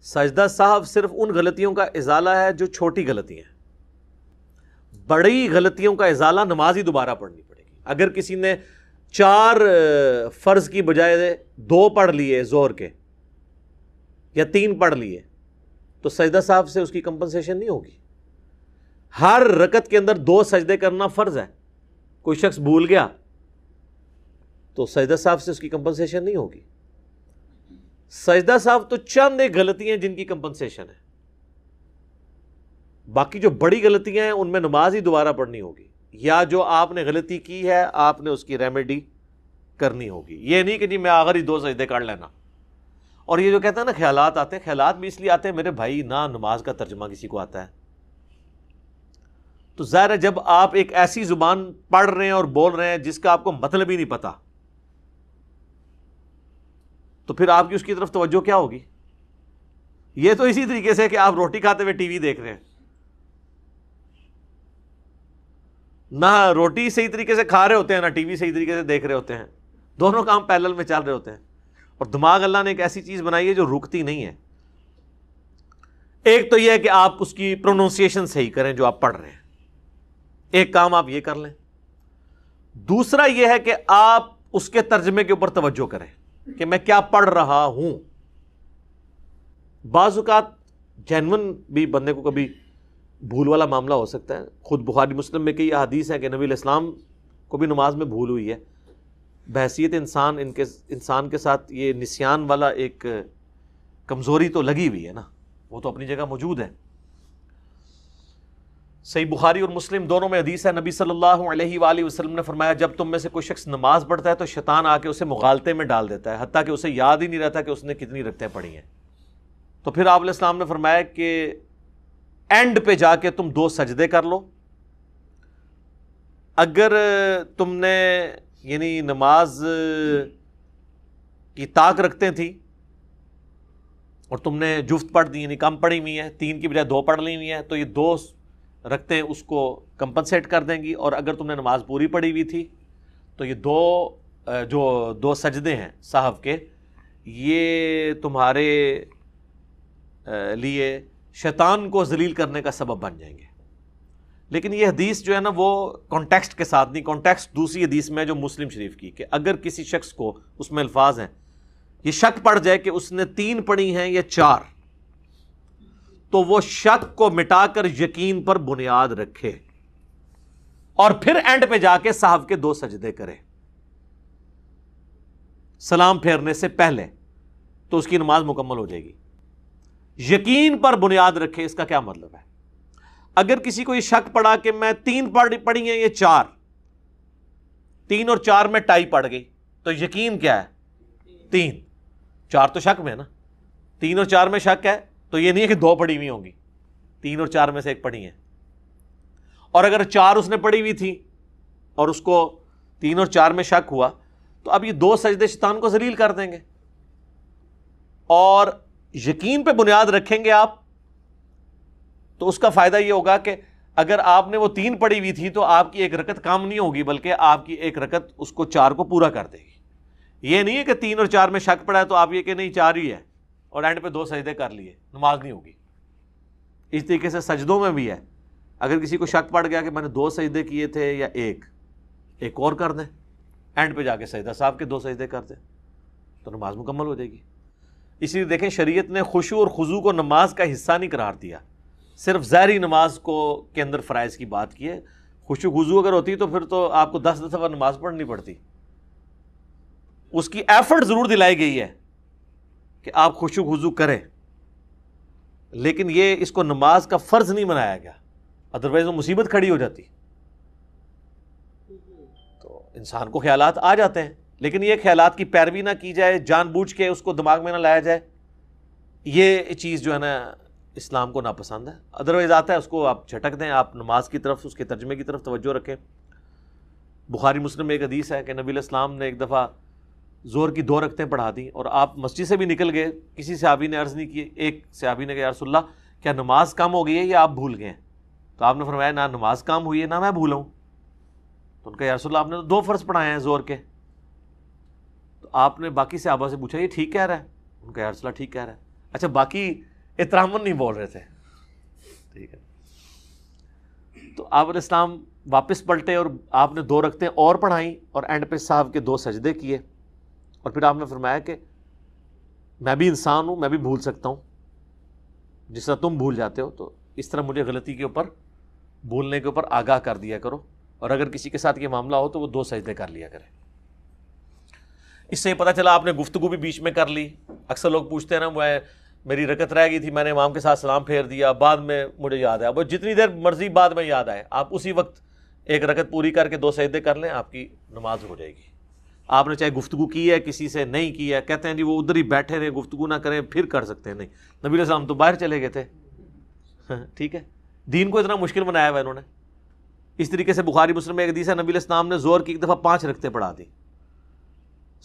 سجدہ سہو صرف ان غلطیوں کا ازالہ ہے جو چھوٹی غلطی ہیں. بڑی غلطیوں کا ازالہ نماز ہی دوبارہ پڑھنی پڑے گی. اگر کسی نے 4 فرض کی بجائے 2 پڑھ لیے ظہر کے یا 3 پڑھ لیے تو سجدہ سہو سے اس کی کمپنسیشن نہیں ہوگی. ہر رکعت کے اندر 2 سجدے کرنا فرض ہے. کوئی شخص بھول گیا تو سجدہ سہو سے اس کی کمپنسیشن نہیں ہوگی. سجدہ سہو تو چند ایک غلطیاں جن کی کمپنسیشن ہے. باقی جو بڑی غلطیاں ہیں ان میں نماز ہی دوبارہ پڑھنی ہوگی، یا جو آپ نے غلطی کی ہے آپ نے اس کی ریمیڈی کرنی ہوگی. یہ نہیں کہ جی میں آخر ہی 2 سجدے کر لینا. اور یہ جو کہتے ہیں نا خیالات آتے ہیں، خیالات بھی اس لیے آتے ہیں میرے بھائی نہ نماز کا ترجمہ کسی کو آتا ہے. تو ظاہر ہے جب آپ ایک ایسی زبان پڑھ رہے ہیں اور بول رہے ہیں جس کا آپ کو مطلب ہی نہیں پتا، تو پھر آپ کی اس کی طرف توجہ کیا ہوگی؟ یہ تو اسی طریقے سے کہ آپ روٹی کھاتے ہوئے ٹی وی دیکھ رہے ہیں، نہ روٹی صحیح طریقے سے کھا رہے ہوتے ہیں نہ ٹی وی صحیح طریقے سے دیکھ رہے ہوتے ہیں. دونوں کام پیرلل میں چل رہے ہوتے ہیں. اور دماغ اللہ نے ایک ایسی چیز بنائی ہے جو رکتی نہیں ہے. ایک تو یہ ہے کہ آپ اس کی پروننسیشن صحیح کریں جو آپ پڑھ رہے ہیں، ایک کام آپ یہ کر لیں. دوسرا یہ ہے کہ آپ اس کے ترجمے کے اوپر توجہ کریں کہ میں کیا پڑھ رہا ہوں. بعض اوقات جینون بھی بندے کو کبھی بھول والا معاملہ ہو سکتا ہے. خود بخاری مسلم میں کئی احادیث ہیں کہ نبی علیہ السلام کو بھی نماز میں بھول ہوئی ہے. بحیثیت انسان کے ساتھ یہ نسیان والا ایک کمزوری تو لگی ہوئی ہے نا، وہ تو اپنی جگہ موجود ہے. صحیح بخاری اور مسلم دونوں میں حدیث ہے، نبی صلی اللہ علیہ وآلہ وسلم نے فرمایا جب تم میں سے کوئی شخص نماز پڑھتا ہے تو شیطان آ کے اسے مغالطے میں ڈال دیتا ہے، حتیٰ کہ اسے یاد ہی نہیں رہتا کہ اس نے کتنی رکعتیں پڑھی ہیں. تو پھر آپ علیہ السلام نے فرمایا کہ اینڈ پہ جا کے تم 2 سجدے کر لو. اگر تم نے یعنی نماز کی طاق رکھتے تھی اور تم نے جفت پڑھ دی، یعنی کم پڑھی ہوئی ہیں، 3 کی بجائے 2 پڑھ لی ہوئی ہیں، تو یہ 2 رکھتے ہیں اس کو کمپنسیٹ کر دیں گی. اور اگر تم نے نماز پوری پڑھی ہوئی تھی تو یہ 2 سجدے ہیں سہو کے، یہ تمہارے لیے شیطان کو ذلیل کرنے کا سبب بن جائیں گے. لیکن یہ حدیث جو ہے نا وہ کانٹیکسٹ کے ساتھ نہیں. کانٹیکسٹ دوسری حدیث میں جو مسلم شریف کی، کہ اگر کسی شخص کو، اس میں الفاظ ہیں، یہ شک پڑ جائے کہ اس نے 3 پڑھی ہیں یا 4، تو وہ شک کو مٹا کر یقین پر بنیاد رکھے اور پھر اینڈ پہ جا کے سہو کے 2 سجدے کرے سلام پھیرنے سے پہلے، تو اس کی نماز مکمل ہو جائے گی. یقین پر بنیاد رکھے، اس کا کیا مطلب ہے؟ اگر کسی کو یہ شک پڑا کہ میں 3 پڑھی ہیں یا 4، 3 اور 4 میں ٹائی پڑ گئی، تو یقین کیا ہے؟ 3. 4 تو شک میں ہے نا، 3 اور 4 میں شک ہے تو یہ نہیں ہے کہ 2 پڑھی ہوئی ہوں گی، 3 اور 4 میں سے 1 پڑھی ہیں. اور اگر 4 اس نے پڑھی ہوئی تھی اور اس کو 3 اور 4 میں شک ہوا، تو اب یہ 2 سجدے شیطان کو ذلیل کر دیں گے. اور یقین پہ بنیاد رکھیں گے آپ تو اس کا فائدہ یہ ہوگا کہ اگر آپ نے وہ 3 پڑھی ہوئی تھی تو آپ کی 1 رکعت کام نہیں ہوگی، بلکہ آپ کی 1 رکعت اس کو 4 کو پورا کر دے گی. یہ نہیں ہے کہ 3 اور 4 میں شک پڑا ہے تو آپ یہ کہ نہیں 4 ہی ہے اور اینڈ پہ 2 سجدے کر لیے، نماز نہیں ہوگی. اس طریقے سے سجدوں میں بھی ہے، اگر کسی کو شک پڑ گیا کہ میں نے 2 سجدے کیے تھے یا 1 اور کر دیں، اینڈ پہ جا کے سجدہ صاحب کے 2 سجدے کر دیں تو نماز مکمل ہو جائے گی. اس لیے دیکھیں شریعت نے خشوع اور خضوع کو نماز کا حصہ نہیں قرار دیا، صرف ظاہری نماز کو کے اندر فرائض کی بات کی ہے. خشوع خضوع اگر ہوتی تو پھر تو آپ کو 10 دفعہ نماز پڑھنی پڑتی. اس کی ایفرٹ ضرور دلائی گئی ہے کہ آپ خشوع خضوع کریں، لیکن یہ اس کو نماز کا فرض نہیں بنایا گیا، ادروائز وہ مصیبت کھڑی ہو جاتی. تو انسان کو خیالات آ جاتے ہیں، لیکن یہ خیالات کی پیروی نہ کی جائے، جان بوجھ کے اس کو دماغ میں نہ لایا جائے. یہ چیز جو ہے نا اسلام کو ناپسند ہے. ادروائز آتا ہے اس کو آپ جھٹک دیں، آپ نماز کی طرف، اس کے ترجمے کی طرف توجہ رکھیں. بخاری مسلم میں ایک حدیث ہے کہ نبی علیہ السلام نے ایک دفعہ ظہر کی 2 رکعتیں پڑھا دیں اور آپ مسجد سے بھی نکل گئے. کسی صحابی نے عرض نہیں کی، ایک صحابی نے کہا یا رسول اللہ کیا نماز کم ہو گئی ہے یا آپ بھول گئے ہیں؟ تو آپ نے فرمایا نہ نماز کم ہوئی ہے نہ میں بھولا ہوں. تو ان کا یا رسول اللہ آپ نے تو 2 فرض پڑھائے ہیں ظہر کے. تو آپ نے باقی صحابہ سے پوچھا یہ ٹھیک کہہ رہا ہے؟ ان کا یا رسول اللہ ٹھیک کہہ رہا ہے. اچھا باقی احتراماً نہیں بول رہے تھے، ٹھیک ہے. تو آپ علیہ السلام واپس پلٹے اور آپ نے 2 رکعتیں اور پڑھائیں اور اینڈ پہ صاحب کے 2 سجدے کیے، اور پھر آپ نے فرمایا کہ میں بھی انسان ہوں، میں بھی بھول سکتا ہوں جس طرح تم بھول جاتے ہو، تو اس طرح مجھے غلطی کے اوپر، بھولنے کے اوپر آگاہ کر دیا کرو، اور اگر کسی کے ساتھ یہ معاملہ ہو تو وہ 2 سجدے کر لیا کرے. اس سے پتہ چلا آپ نے گفتگو بھی بیچ میں کر لی. اکثر لوگ پوچھتے ہیں نا، وہ میری رکعت رہ گئی تھی، میں نے امام کے ساتھ سلام پھیر دیا، بعد میں مجھے یاد آیا. وہ جتنی دیر مرضی بعد میں یاد آئے، آپ اسی وقت ایک رکعت پوری کر کے 2 سجدے کر لیں، آپ کی نماز ہو جائے گی. آپ نے چاہے گفتگو کی ہے کسی سے، نہیں کی ہے، کہتے ہیں جی وہ ادھر ہی بیٹھے رہے، گفتگو نہ کریں، پھر کر سکتے ہیں. نہیں، نبی علیہ السلام تو باہر چلے گئے تھے. ٹھیک ہے، دین کو اتنا مشکل بنایا ہوا انہوں نے. اس طریقے سے بخاری مسلم میں ایک حدیث ہے، نبی علیہ السلام نے زور کی ایک دفعہ 5 رکعتیں پڑھا دی.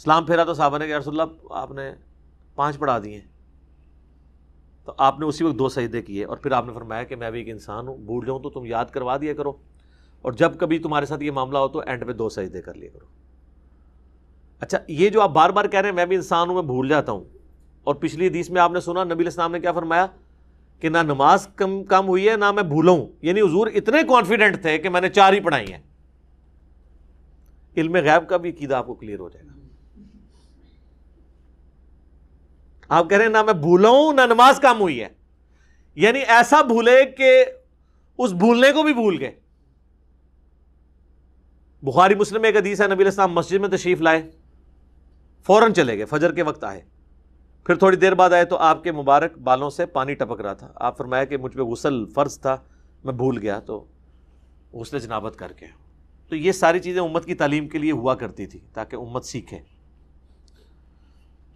سلام پھیرا تو صحابہ نے کہا یا رسول اللہ آپ نے 5 پڑھا دیے. تو آپ نے اسی وقت 2 سجدے کیے، اور پھر آپ نے فرمایا کہ میں بھی ایک انسان ہوں، بھول جاؤں تو تم یاد کروا دیا کرو، اور جب کبھی تمہارے ساتھ یہ معاملہ ہو تو اینڈ پہ 2 سجدے کر لیا کرو. اچھا، یہ جو آپ بار بار کہہ رہے ہیں میں بھی انسان ہوں، میں بھول جاتا ہوں، اور پچھلی حدیث میں آپ نے سنا نبی علیہ السلام نے کیا فرمایا کہ نہ نماز کم ہوئی ہے نہ میں بھولوں. یعنی حضور اتنے کانفیڈنٹ تھے کہ میں نے 4 ہی پڑھائی ہیں. علم غیب کا بھی عقیدہ آپ کو کلیئر ہو جائے گا. آپ کہہ رہے ہیں نہ میں بھولا ہوں نہ نماز کم ہوئی ہے، یعنی ایسا بھولے کہ اس بھولنے کو بھی بھول گئے. بخاری مسلم میں ایک حدیث ہے، نبی علیہ السلام مسجد میں تشریف لائے، فوراً چلے گئے، فجر کے وقت آئے، پھر تھوڑی دیر بعد آئے تو آپ کے مبارک بالوں سے پانی ٹپک رہا تھا. آپ فرمایا کہ مجھ پہ غسل فرض تھا، میں بھول گیا، تو غسل جنابت کر کے. تو یہ ساری چیزیں امت کی تعلیم کے لیے ہوا کرتی تھی تاکہ امت سیکھے.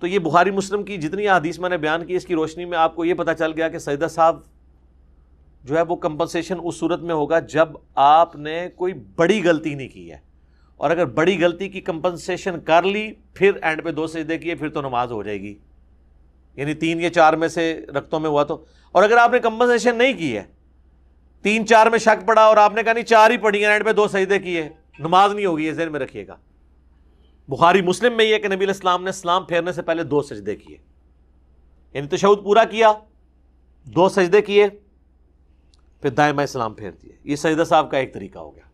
تو یہ بخاری مسلم کی جتنی احادیث میں نے بیان کی، اس کی روشنی میں آپ کو یہ پتہ چل گیا کہ سجدہ صاحب جو ہے وہ کمپنسیشن اس صورت میں ہوگا جب آپ نے کوئی بڑی غلطی نہیں کی ہے، اور اگر بڑی غلطی کی کمپنسیشن کر لی پھر اینڈ پہ 2 سجدے کیے پھر تو نماز ہو جائے گی. یعنی 3 یا 4 میں سے رکعتوں میں ہوا تو. اور اگر آپ نے کمپنسیشن نہیں کی ہے، 3-4 میں شک پڑا اور آپ نے کہا نہیں 4 ہی پڑھی ہیں، اینڈ پہ 2 سجدے کیے، نماز نہیں ہوگی. یہ ذہن میں رکھیے گا. بخاری مسلم میں یہ کہ نبی علیہ السلام نے سلام پھیرنے سے پہلے 2 سجدے کیے، یعنی تشہد پورا کیا، 2 سجدے کیے، پھر دائیں بائیں سلام پھیر دیے. یہ سجدہ صاحب کا ایک طریقہ ہو گیا.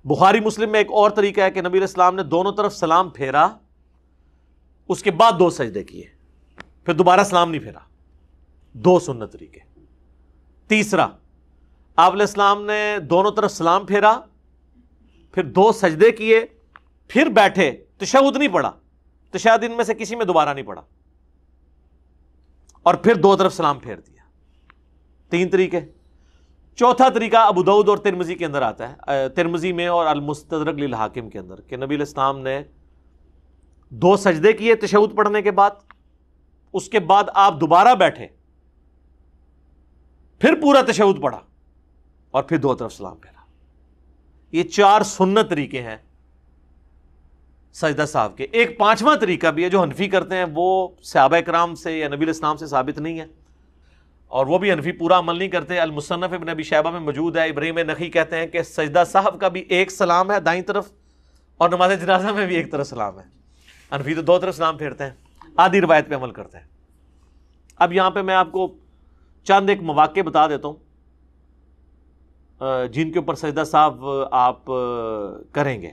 بخاری مسلم میں ایک اور طریقہ ہے کہ نبی علیہ السلام نے دونوں طرف سلام پھیرا، اس کے بعد 2 سجدے کیے، پھر دوبارہ سلام نہیں پھیرا. 2 سنت طریقے. تیسرا، آپ علیہ السلام نے دونوں طرف سلام پھیرا، پھر 2 سجدے کیے، پھر بیٹھے، تشہد نہیں پڑھا، تشہد ان میں سے کسی میں دوبارہ نہیں پڑھا، اور پھر 2 طرف سلام پھیر دیا. 3 طریقے. چوتھا طریقہ ابو داؤد اور ترمذی کے اندر آتا ہے، ترمذی میں اور المستدرک للحاکم کے اندر، کہ نبی علیہ السلام نے 2 سجدے کیے تشہد پڑھنے کے بعد، اس کے بعد آپ دوبارہ بیٹھے، پھر پورا تشہد پڑھا، اور پھر 2 طرف سلام پھیرا. یہ 4 سنت طریقے ہیں سجدہ صاحب کے. ایک 5واں طریقہ بھی ہے جو حنفی کرتے ہیں، وہ صحابہ کرام سے یا نبی علیہ السلام سے ثابت نہیں ہے، اور وہ بھی حنفی پورا عمل نہیں کرتے. المصنف ابن ابی شیبہ میں موجود ہے. ابراہیم نخعی کہتے ہیں کہ سجدہ صاحب کا بھی ایک سلام ہے دائیں طرف، اور نماز جنازہ میں بھی ایک طرف سلام ہے. حنفی تو 2 طرف سلام پھیرتے ہیں، آدھی روایت پہ عمل کرتے ہیں. اب یہاں پہ میں آپ کو چند ایک مواقع بتا دیتا ہوں جن کے اوپر سجدہ صاحب آپ کریں گے.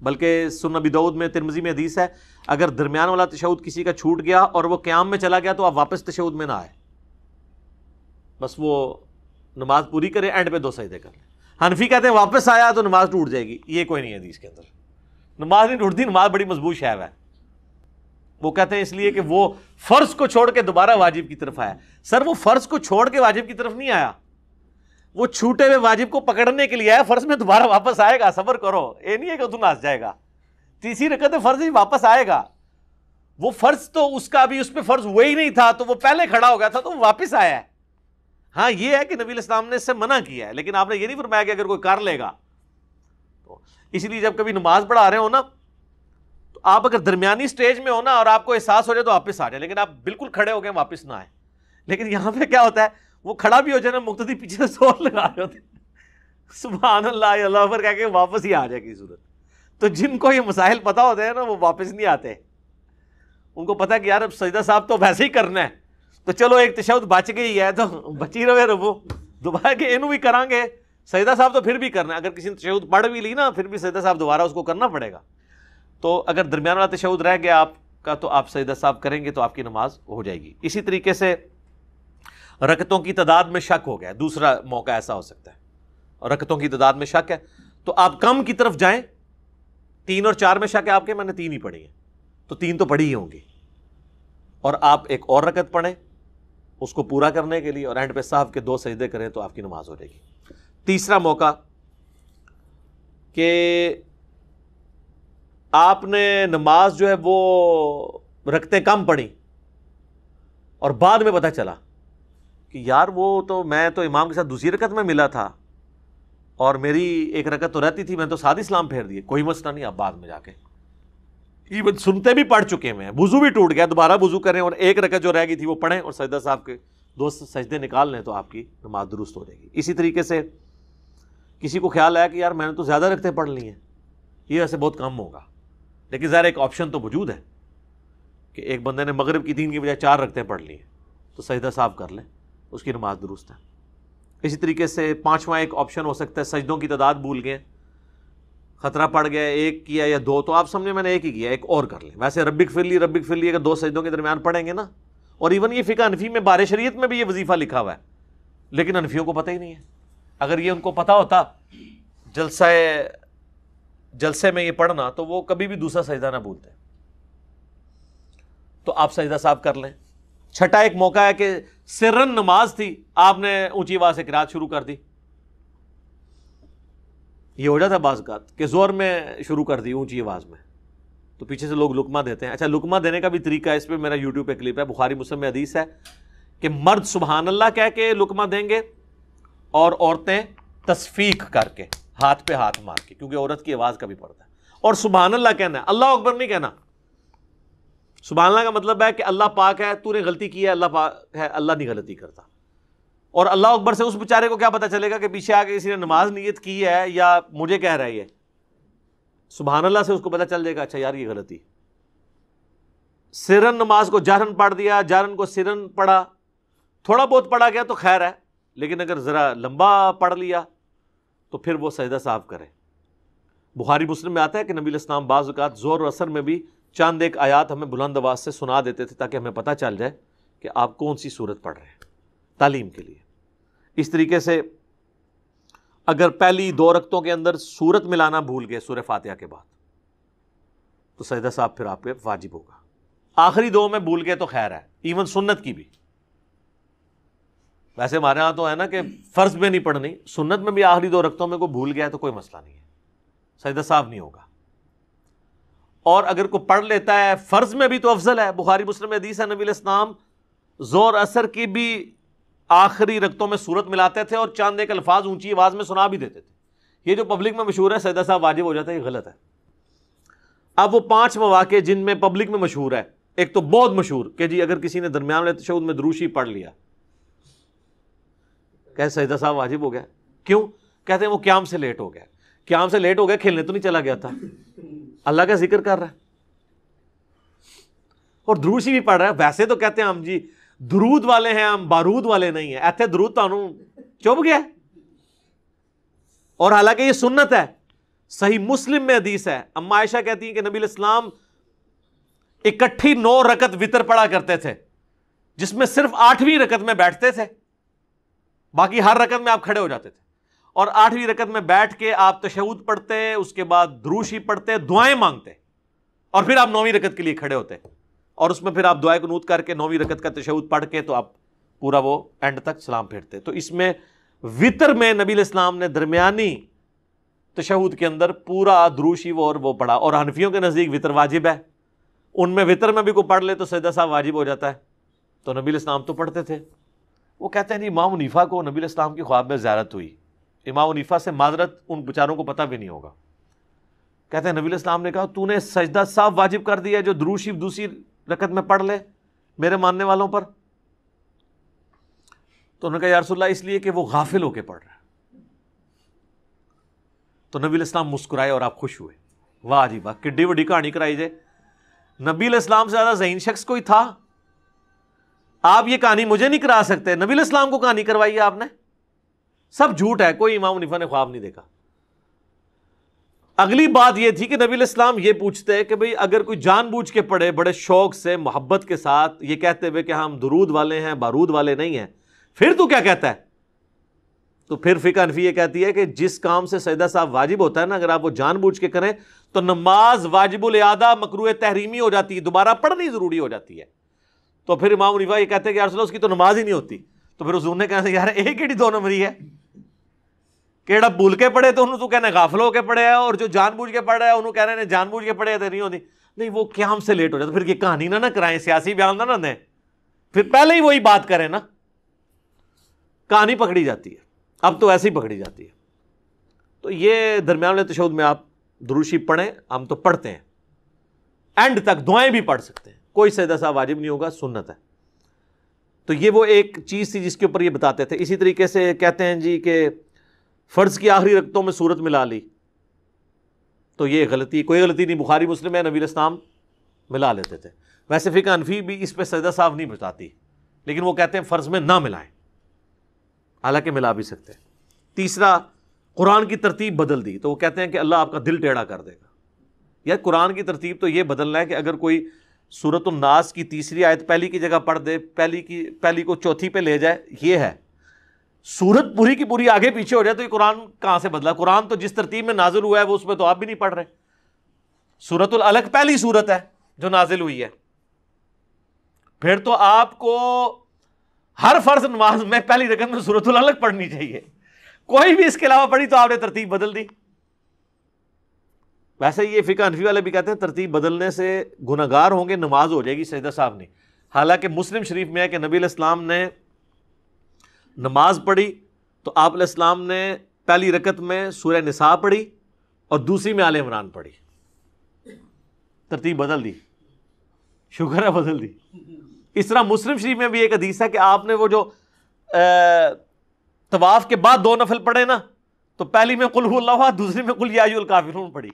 بلکہ سنن ابی داؤد میں، ترمذی میں حدیث ہے، اگر درمیان والا تشہد کسی کا چھوٹ گیا اور وہ قیام میں چلا گیا تو آپ واپس تشہد میں نہ آئے، بس وہ نماز پوری کرے، اینڈ پہ 2 سجدے کر لیں. حنفی کہتے ہیں واپس آیا تو نماز ٹوٹ جائے گی. یہ کوئی نہیں ہے حدیث کے اندر، نماز نہیں ٹوٹتی، نماز بڑی مضبوط شے ہے. وہ کہتے ہیں اس لیے کہ وہ فرض کو چھوڑ کے دوبارہ واجب کی طرف آیا. سر وہ فرض کو چھوڑ کے واجب کی طرف نہیں آیا، وہ چھوٹے ہوئے واجب کو پکڑنے کے لیے آیا. فرض میں دوبارہ واپس آئے گا، صبر کرو، یہ نہیں ہے کہ تو ناس جائے گا. تیسری رکعت فرض ہی واپس آئے گا. وہ فرض تو اس کا بھی اس پہ فرض ہوا ہی نہیں تھا، تو وہ پہلے کھڑا ہو گیا تھا تو وہ واپس آیا ہے. ہاں یہ ہے کہ نبی علیہ السلام نے اس سے منع کیا ہے، لیکن آپ نے یہ نہیں فرمایا کہ اگر کوئی کر لے گا تو. اس لیے جب کبھی نماز پڑھا رہے ہو نا، تو آپ اگر درمیانی سٹیج میں ہو نا اور آپ کو احساس ہو جائے تو واپس آ جائے، لیکن آپ بالکل کھڑے ہو گئے واپس نہ آئے. لیکن یہاں پہ کیا ہوتا ہے، وہ کھڑا بھی ہو جائے نا، مقتدی پیچھے سے زور لگا رہے ہوتے، سبحان اللہ اللہ اکبر کہہ کے واپس ہی آ جائے کی صورت. تو جن کو یہ مسائل پتہ ہوتے ہیں نا وہ واپس نہیں آتے. ان کو پتہ ہے کہ یار اب سجدہ صاحب تو ویسے ہی کرنا ہے، تو چلو ایک تشہد بچ گئی ہے تو بچی رہے ربو دوبارہ کہ اینو بھی کریں گے سجدہ صاحب تو پھر بھی کرنا ہے. اگر کسی نے تشہد پڑھ بھی لی نا پھر بھی سجدہ صاحب دوبارہ اس کو کرنا پڑے گا. تو اگر درمیان والا تشہد رہ گیا آپ کا تو آپ سجدہ صاحب کریں گے تو آپ کی نماز ہو جائے گی. اسی طریقے سے رکعتوں کی تعداد میں شک ہو گیا, دوسرا موقع ایسا ہو سکتا ہے اور رکعتوں کی تعداد میں شک ہے تو آپ کم کی طرف جائیں. 3 اور 4 میں شک ہے آپ کے, میں نے 3 ہی پڑھی ہیں تو 3 تو پڑھی ہی ہوں گی, اور آپ ایک اور رکعت پڑھیں اس کو پورا کرنے کے لیے اور اینڈ پہ صاحب کے 2 سجدے کریں تو آپ کی نماز ہو جائے گی. تیسرا موقع کہ آپ نے نماز جو ہے وہ رکعتیں کم پڑھی اور بعد میں پتہ چلا کہ یار وہ تو میں تو امام کے ساتھ دوسری رکعت میں ملا تھا اور میری ایک رکعت تو رہتی تھی, میں تو ساتھ اسلام پھیر دیے. کوئی مسئلہ نہیں, آپ بعد میں جا کے ایون سنتے بھی پڑھ چکے ہیں, وضو بھی ٹوٹ گیا, دوبارہ وضو کریں اور ایک رکعت جو رہ گئی تھی وہ پڑھیں اور سجدہ صاحب کے 2 سجدے نکال لیں تو آپ کی نماز درست ہو جائے گی. اسی طریقے سے کسی کو خیال آیا کہ یار میں نے تو زیادہ رکعتیں پڑھ لی ہیں, یہ ویسے بہت کم ہوگا, لیکن ظاہر ایک آپشن تو موجود ہے کہ ایک بندے نے مغرب کی 3 کی بجائے 4 رکعتیں پڑھ لی ہیں تو سجدہ صاحب کر لیں, اس کی نماز درست ہے. اسی طریقے سے 5واں ایک آپشن ہو سکتا ہے, سجدوں کی تعداد بھول گئے, خطرہ پڑ گیا, 1 کیا یا 2, تو آپ سمجھے میں نے 1 ہی کیا, ایک اور کر لیں. ویسے ربک فرلی اگر 2 سجدوں کے درمیان پڑھیں گے نا, اور ایون یہ فقہ حنفی میں بار شریعت میں بھی یہ وظیفہ لکھا ہوا ہے, لیکن حنفیوں کو پتہ ہی نہیں ہے. اگر یہ ان کو پتہ ہوتا جلسے میں یہ پڑھنا تو وہ کبھی بھی دوسرا سجدہ نہ بھولتے. تو آپ سجدہ صاحب کر لیں. چھٹا ایک موقع ہے کہ سرن نماز تھی, آپ نے اونچی آواز سے قرات شروع کر دی. یہ ہو جاتا ہے بعض اوقات کہ زور میں شروع کر دی اونچی آواز میں, تو پیچھے سے لوگ لقمہ دیتے ہیں. اچھا لقمہ دینے کا بھی طریقہ ہے, اس پہ میرا یوٹیوب پہ کلپ ہے, بخاری مسلم میں حدیث ہے کہ مرد سبحان اللہ کہہ کے لقمہ دیں گے اور عورتیں تصفیق کر کے ہاتھ پہ ہاتھ مار کے, کیونکہ عورت کی آواز کا بھی پڑتا ہے. اور سبحان اللہ کہنا ہے, اللہ اکبر نہیں کہنا. سبحان اللہ کا مطلب ہے کہ اللہ پاک ہے, تو نے غلطی کی ہے, اللہ پاک ہے, اللہ نہیں غلطی کرتا. اور اللہ اکبر سے اس بیچارے کو کیا پتا چلے گا کہ پیچھے آ کے کسی نے نماز نیت کی ہے یا مجھے کہہ رہا ہے. یہ سبحان اللہ سے اس کو پتا چل جائے گا اچھا یار یہ غلطی. سرن نماز کو جہرن پڑھ دیا, جہرن کو سرن پڑھا, تھوڑا بہت پڑھا گیا تو خیر ہے, لیکن اگر ذرا لمبا پڑھ لیا تو پھر وہ سجدہ صاحب کرے. بخاری مسلم میں آتا ہے کہ نبی علیہ السلام بعض اوقات زور و اثر میں بھی چاند ایک آیات ہمیں بلند آواز سے سنا دیتے تھے تاکہ ہمیں پتہ چل جائے کہ آپ کون سی سورت پڑھ رہے ہیں, تعلیم کے لیے. اس طریقے سے اگر پہلی 2 رکعتوں کے اندر سورت ملانا بھول گئے سورہ فاتحہ کے بعد تو سجدہ صاحب پھر آپ پہ واجب ہوگا. آخری 2 میں بھول گئے تو خیر ہے, ایون سنت کی بھی. ویسے ہمارے ہاں تو ہے نا کہ فرض میں نہیں پڑھنی, سنت میں بھی آخری 2 رکعتوں میں کوئی بھول گیا تو کوئی مسئلہ نہیں ہے, سجدہ صاحب نہیں ہوگا. اور اگر کوئی پڑھ لیتا ہے فرض میں بھی تو افضل ہے. بخاری مسلم میں حدیث ہے نبی علیہ السلام زور اثر کی بھی آخری رکعتوں میں سورت ملاتے تھے اور چاند ایک الفاظ اونچی آواز میں سنا بھی دیتے تھے. یہ جو پبلک میں مشہور ہے سجدہ صاحب واجب ہو جاتا ہے, یہ غلط ہے. اب وہ 5 مواقع جن میں پبلک میں مشہور ہے, ایک تو بہت مشہور کہ جی اگر کسی نے درمیان والے تشہد میں دروشی پڑھ لیا کہ سجدہ صاحب واجب ہو گیا. کیوں کہتے ہیں وہ قیام سے لیٹ ہو گیا. قیام سے لیٹ ہو گیا, کھیلنے تو نہیں چلا گیا تھا, اللہ کا ذکر کر رہا ہے اور دروشی بھی پڑھ رہا ہے. ویسے تو کہتے ہیں ہم جی درود والے ہیں, ہم بارود والے نہیں ہیں. ایتھے درود تانوں چپ گیا, اور حالانکہ یہ سنت ہے. صحیح مسلم میں حدیث ہے, اما عائشہ کہتی ہیں کہ نبی علیہ السلام اکٹھی 9 رکعت وتر پڑھا کرتے تھے جس میں صرف 8ویں رکعت میں بیٹھتے تھے, باقی ہر رکعت میں آپ کھڑے ہو جاتے تھے. اور 8ویں رکعت میں بیٹھ کے آپ تشہد پڑھتے, اس کے بعد دروشی پڑھتے, دعائیں مانگتے, اور پھر آپ 9ویں رکعت کے لیے کھڑے ہوتے, اور اس میں پھر آپ دعائے قنوت کر کے 9ویں رکعت کا تشہد پڑھ کے تو آپ پورا وہ اینڈ تک سلام پھیرتے. تو اس میں وطر میں نبی علیہ السلام نے درمیانی تشہد کے اندر پورا دروشی وہ پڑھا. اور حنفیوں کے نزدیک وطر واجب ہے, ان میں وطر میں بھی کوئی پڑھ لے تو سجدہ صاحب واجب ہو جاتا ہے. تو نبی علیہ السلام تو پڑھتے تھے. وہ کہتے ہیں امام حنیفہ کو نبی علیہ السلام کی خواب میں زیارت ہوئی. امام حنیفہ سے معذرت ان بیچاروں کو پتہ بھی نہیں ہوگا. کہتے ہیں نبی علیہ السلام نے کہا تو نے سجدہ صاحب واجب کر دیا جو دروشی دوسری رکعت میں پڑھ لے میرے ماننے والوں پر. تو انہوں نے کہا یا رسول اللہ اس لیے کہ وہ غافل ہو کے پڑھ رہا ہے. تو نبی علیہ السلام مسکرائے اور آپ خوش ہوئے. واہ جی واہ, کڈی بڑی کہانی کرائی جائے. نبی علیہ السلام سے زیادہ ذہین شخص کوئی تھا؟ آپ یہ کہانی مجھے نہیں کرا سکتے، نبی علیہ السلام کو کہانی کروائی ہے آپ نے، سب جھوٹ ہے، کوئی امام حنیفہ نے خواب نہیں دیکھا۔ اگلی بات یہ تھی کہ نبی علیہ السلام یہ پوچھتے کہ بھئی اگر کوئی جان بوجھ کے پڑھے بڑے شوق سے محبت کے ساتھ یہ کہتے ہوئے کہ ہم درود والے ہیں بارود والے نہیں ہیں، پھر تو کیا کہتا ہے؟ تو پھر فقہ حنفی یہ کہتی ہے کہ جس کام سے سجدہ صاحب واجب ہوتا ہے نا، اگر آپ وہ جان بوجھ کے کریں تو نماز واجب الاعادہ مکروہ تحریمی ہو جاتی ہے، دوبارہ پڑھنی ضروری ہو جاتی ہے۔ تو پھر امام حنیفہ یہ کہتے ہیں کہ یا رسول اللہ اس کی تو نماز ہی نہیں ہوتی۔ تو پھر حضور نے کہا یار ایک ہی دو نمبری ہے، کیڑا بھول کے پڑھے تو انہوں تو کہنا غافل ہو کے پڑھے ہے، اور جو جان بوجھ کے پڑھ رہا ہے انہوں کہہ رہے ہیں جان بوجھ کے پڑھے تو نہیں ہوتی۔ نہیں، وہ قیام سے لیٹ ہو جاتا، پھر یہ کہانی نہ کرائیں، سیاسی بیان نہ دیں، پھر پہلے ہی وہی بات کریں نا، کہانی پکڑی جاتی ہے، اب تو ایسے ہی پکڑی جاتی ہے۔ تو یہ درمیان والے تشہد میں آپ درود شریف پڑھیں، ہم تو پڑھتے ہیں، اینڈ تک دعائیں بھی پڑھ سکتے ہیں، کوئی سجدہ صاحب واجب نہیں ہوگا، سنت ہے۔ تو یہ وہ ایک چیز تھی جس کے اوپر یہ بتاتے تھے۔ اسی طریقے سے کہتے ہیں جی کہ فرض کی آخری رکعتوں میں سورت ملا لی، تو یہ غلطی، کوئی غلطی نہیں، بخاری مسلم ہے، نبی علیہ السلام ملا لیتے تھے۔ ویسے فقہ حنفی بھی اس پہ سجدہ صاحب نہیں بتاتی، لیکن وہ کہتے ہیں فرض میں نہ ملائیں، حالانکہ ملا بھی سکتے ہیں۔ تیسرا، قرآن کی ترتیب بدل دی، تو وہ کہتے ہیں کہ اللہ آپ کا دل ٹیڑھا کر دے گا۔ یا قرآن کی ترتیب تو یہ بدلنا ہے کہ اگر کوئی سورۃ الناس کی تیسری آیت پہلی کی جگہ پڑھ دے، پہلی کو چوتھی پہ لے جائے، یہ ہے۔ سورت پوری کی پوری آگے پیچھے ہو جائے تو یہ قرآن کہاں سے بدلا؟ قرآن تو جس ترتیب میں نازل ہوا ہے وہ اس میں تو آپ بھی نہیں پڑھ رہے۔ سورۃ العلق پہلی سورت ہے جو نازل ہوئی ہے، پھر تو آپ کو ہر فرض نماز میں پہلی رکعت میں سورۃ العلق پڑھنی چاہیے، کوئی بھی اس کے علاوہ پڑھی تو آپ نے ترتیب بدل دی۔ ویسے یہ فقہ حنفی والے بھی کہتے ہیں ترتیب بدلنے سے گناہگار ہوں گے، نماز ہو جائے گی سجدہ صاحب نہیں۔ حالانکہ مسلم شریف میں ہے کہ نبی علیہ السلام نے نماز پڑھی تو آپ علیہ السلام نے پہلی رکعت میں سورہ نساء پڑھی اور دوسری میں آل عمران پڑھی، ترتیب بدل دی، شکر ہے بدل دی۔ اس طرح مسلم شریف میں بھی ایک حدیث ہے کہ آپ نے وہ جو طواف کے بعد 2 نفل پڑھے نا، تو پہلی میں قل هو اللہ احد، دوسری میں قل یا ایھا الکافرون پڑھی۔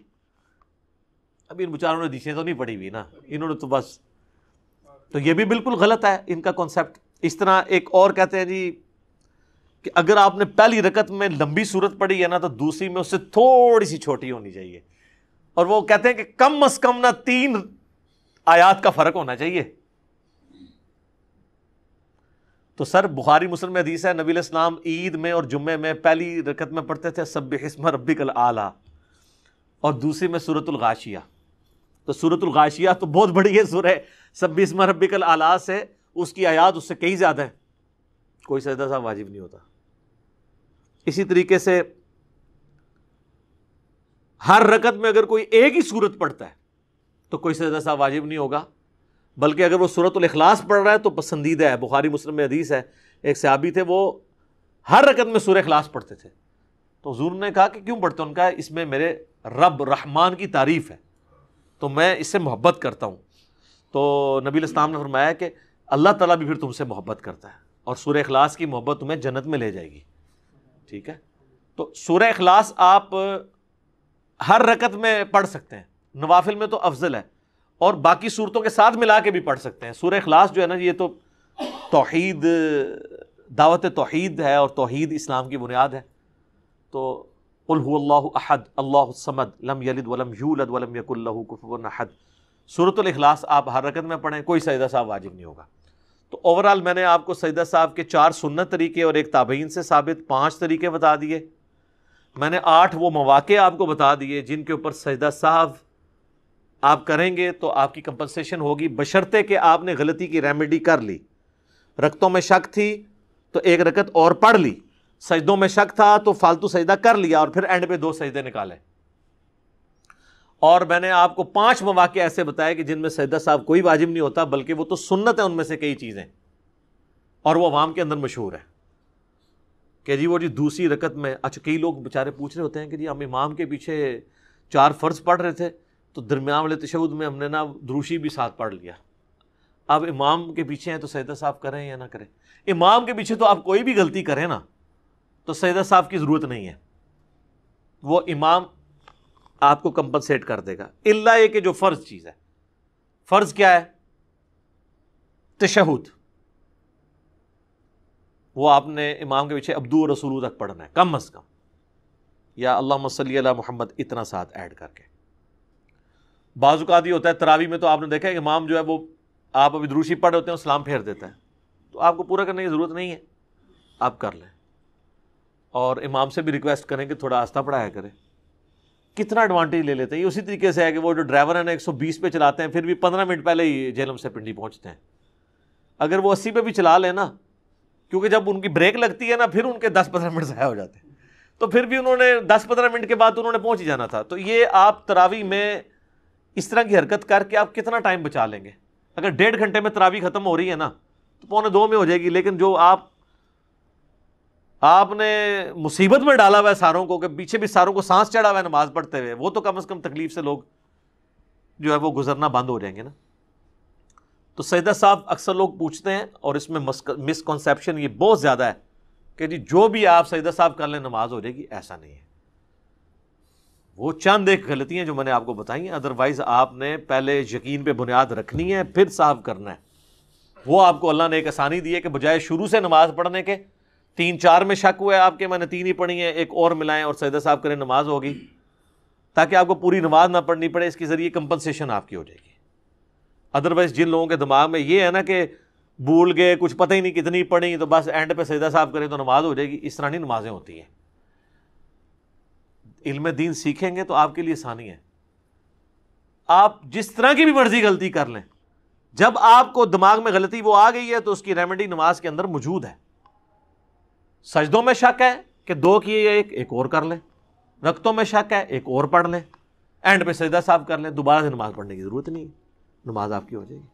اب ان بیچاروں نے حدیثیں تو نہیں پڑھی ہوئی نا، انہوں نے تو بس، تو یہ بھی بالکل غلط ہے ان کا کانسیپٹ۔ اس طرح ایک اور کہتے ہیں جی کہ اگر آپ نے پہلی رکعت میں لمبی سورت پڑھی ہے نا تو دوسری میں اس سے تھوڑی سی چھوٹی ہونی چاہیے، اور وہ کہتے ہیں کہ کم از کم نہ 3 آیات کا فرق ہونا چاہیے۔ تو سر بخاری مسلم میں حدیث ہے نبی علیہ السلام عید میں اور جمعے میں پہلی رکعت میں پڑھتے تھے سبح اسم ربک الاعلی، اور دوسری میں سورۃ الغاشیہ۔ تو سورۃ الغاشیہ تو بہت بڑی ہے سورہ سبح اسم ربک الاعلی سے، اس کی آیات اس سے کئی زیادہ ہیں، کوئی سجدہ صاحب واجب نہیں ہوتا۔ اسی طریقے سے ہر رکعت میں اگر کوئی ایک ہی سورت پڑھتا ہے تو کوئی سجدہ صاحب واجب نہیں ہوگا، بلکہ اگر وہ سورۃ الاخلاص پڑھ رہا ہے تو پسندیدہ ہے۔ بخاری مسلم میں حدیث ہے، ایک صحابی تھے وہ ہر رکعت میں سورہ اخلاص پڑھتے تھے، تو حضور نے کہا کہ کیوں پڑھتے ہیں؟ ان کا اس میں میرے رب رحمان کی تعریف ہے تو میں اس سے محبت کرتا ہوں۔ تو نبی علیہ السلام نے فرمایا کہ اللہ تعالیٰ بھی پھر تم سے محبت کرتا ہے، اور سورہ اخلاص کی محبت تمہیں جنت میں لے جائے گی، ٹھیک ہے؟ تو سورہ اخلاص آپ ہر رکعت میں پڑھ سکتے ہیں، نوافل میں تو افضل ہے، اور باقی صورتوں کے ساتھ ملا کے بھی پڑھ سکتے ہیں۔ سورہ اخلاص جو ہے نا یہ تو توحید، دعوت توحید ہے، اور توحید اسلام کی بنیاد ہے۔ تو قل هو اللہ احد اللہ الصمد لم یلد ولم یولد ولم یکن لہ کفوا احد، سورۃ الاخلاص آپ ہر رکعت میں پڑھیں، کوئی سجدہ صاحب واجب نہیں ہوگا۔ تو اوورآل میں نے آپ کو سجدہ صاحب کے 4 سنت طریقے اور ایک تابعین سے ثابت 5 طریقے بتا دیے۔ میں نے 8 وہ مواقع آپ کو بتا دیے جن کے اوپر سجدہ صاحب آپ کریں گے تو آپ کی کمپنسیشن ہوگی، بشرطے کہ آپ نے غلطی کی ریمیڈی کر لی۔ رکعتوں میں شک تھی تو 1 رکعت اور پڑھ لی، سجدوں میں شک تھا تو فالتو سجدہ کر لیا، اور پھر اینڈ پہ 2 سجدے نکالے۔ اور میں نے آپ کو 5 مواقع ایسے بتائے کہ جن میں سجدہ صاحب کوئی واجب نہیں ہوتا، بلکہ وہ تو سنت ہے ان میں سے کئی چیزیں، اور وہ عوام کے اندر مشہور ہے کہ جی وہ جی دوسری رکعت میں، اچھا کئی لوگ بیچارے پوچھ رہے ہوتے ہیں کہ جی ہم امام کے پیچھے 4 فرض پڑھ رہے تھے تو درمیان والے تشہد میں ہم نے نا دروشی بھی ساتھ پڑھ لیا، اب امام کے پیچھے ہیں تو سجدہ صاحب کریں یا نہ کریں؟ امام کے پیچھے تو آپ کوئی بھی غلطی کریں نا تو سجدہ صاحب کی ضرورت نہیں ہے، وہ امام آپ کو کمپنسیٹ کر دے گا، الا یہ کہ جو فرض چیز ہے۔ فرض کیا ہے؟ تشہد، وہ آپ نے امام کے پیچھے عبدو رسولو تک پڑھنا ہے کم از کم، یا اللہم صلی علی محمد اتنا ساتھ ایڈ کر کے۔ بعض اوقات یہ ہوتا ہے تراویح میں تو آپ نے دیکھا ہے کہ امام جو ہے وہ آپ ابھی دروشی پڑھ ہوتے ہیں سلام پھیر دیتا ہے، تو آپ کو پورا کرنے کی ضرورت نہیں ہے، آپ کر لیں، اور امام سے بھی ریکویسٹ کریں کہ تھوڑا آہستہ پڑھایا کرے۔ کتنا ایڈوانٹیج لے لیتے ہیں، یہ اسی طریقے سے ہے کہ وہ جو ڈرائیور ہیں نا 120 پہ چلاتے ہیں، پھر بھی 15 منٹ پہلے ہی جہلم سے پنڈی پہنچتے ہیں۔ اگر وہ 80 پہ بھی چلا لیں نا، کیونکہ جب ان کی بریک لگتی ہے نا پھر ان کے 10-15 منٹ ضائع ہو جاتے ہیں، تو پھر بھی انہوں نے 10-15 منٹ کے بعد انہوں نے پہنچ ہی جانا تھا۔ تو یہ آپ تراویح میں اس طرح کی حرکت کر کے آپ کتنا ٹائم بچا لیں گے؟ اگر 1.5 گھنٹے میں تراویح ختم ہو رہی ہے نا تو 1:45 میں ہو جائے گی، لیکن جو آپ نے مصیبت میں ڈالا ہوا ہے ساروں کو، کہ پیچھے بھی ساروں کو سانس چڑھا ہوا ہے نماز پڑھتے ہوئے، وہ تو کم از کم تکلیف سے لوگ جو ہے وہ گزرنا بند ہو جائیں گے نا۔ تو سجدہ صاحب اکثر لوگ پوچھتے ہیں، اور اس میں مسکنسیپشن یہ بہت زیادہ ہے کہ جی جو بھی آپ سجدہ صاحب کر لیں نماز ہو جائے گی، ایسا نہیں ہے۔ وہ چند ایک غلطیاں جو میں نے آپ کو بتائی ہیں، ادروائز آپ نے پہلے یقین پہ بنیاد رکھنی ہے پھر صاحب کرنا ہے۔ وہ آپ کو اللہ نے ایک آسانی دی ہے کہ بجائے شروع سے نماز پڑھنے کے 3-4 میں شک ہوا ہے آپ کے، میں نے 3 ہی پڑھی ہیں، ایک اور ملائیں اور سجدہ صاحب کریں، نماز ہوگی، تاکہ آپ کو پوری نماز نہ پڑھنی پڑے، اس کے ذریعے کمپنسیشن آپ کی ہو جائے گی۔ ادروائز جن لوگوں کے دماغ میں یہ ہے نا کہ بھول گئے، کچھ پتہ ہی نہیں کتنی پڑھی، تو بس اینڈ پہ سجدہ صاحب کریں تو نماز ہو جائے گی، اس طرح نہیں نمازیں ہوتی ہیں۔ علم دین سیکھیں گے تو آپ کے لیے آسانی ہے۔ آپ جس طرح کی بھی مرضی غلطی کر لیں، جب آپ کو دماغ میں غلطی وہ آ گئی ہے تو اس کی ریمیڈی نماز کے اندر موجود ہے۔ سجدوں میں شک ہے کہ 2 کیے، ایک اور کر لیں، رکعتوں میں شک ہے ایک اور پڑھ لیں، اینڈ پہ سجدہ صاحب کر لیں، دوبارہ سے نماز پڑھنے کی ضرورت نہیں ہے، نماز آپ کی ہو جائے گی۔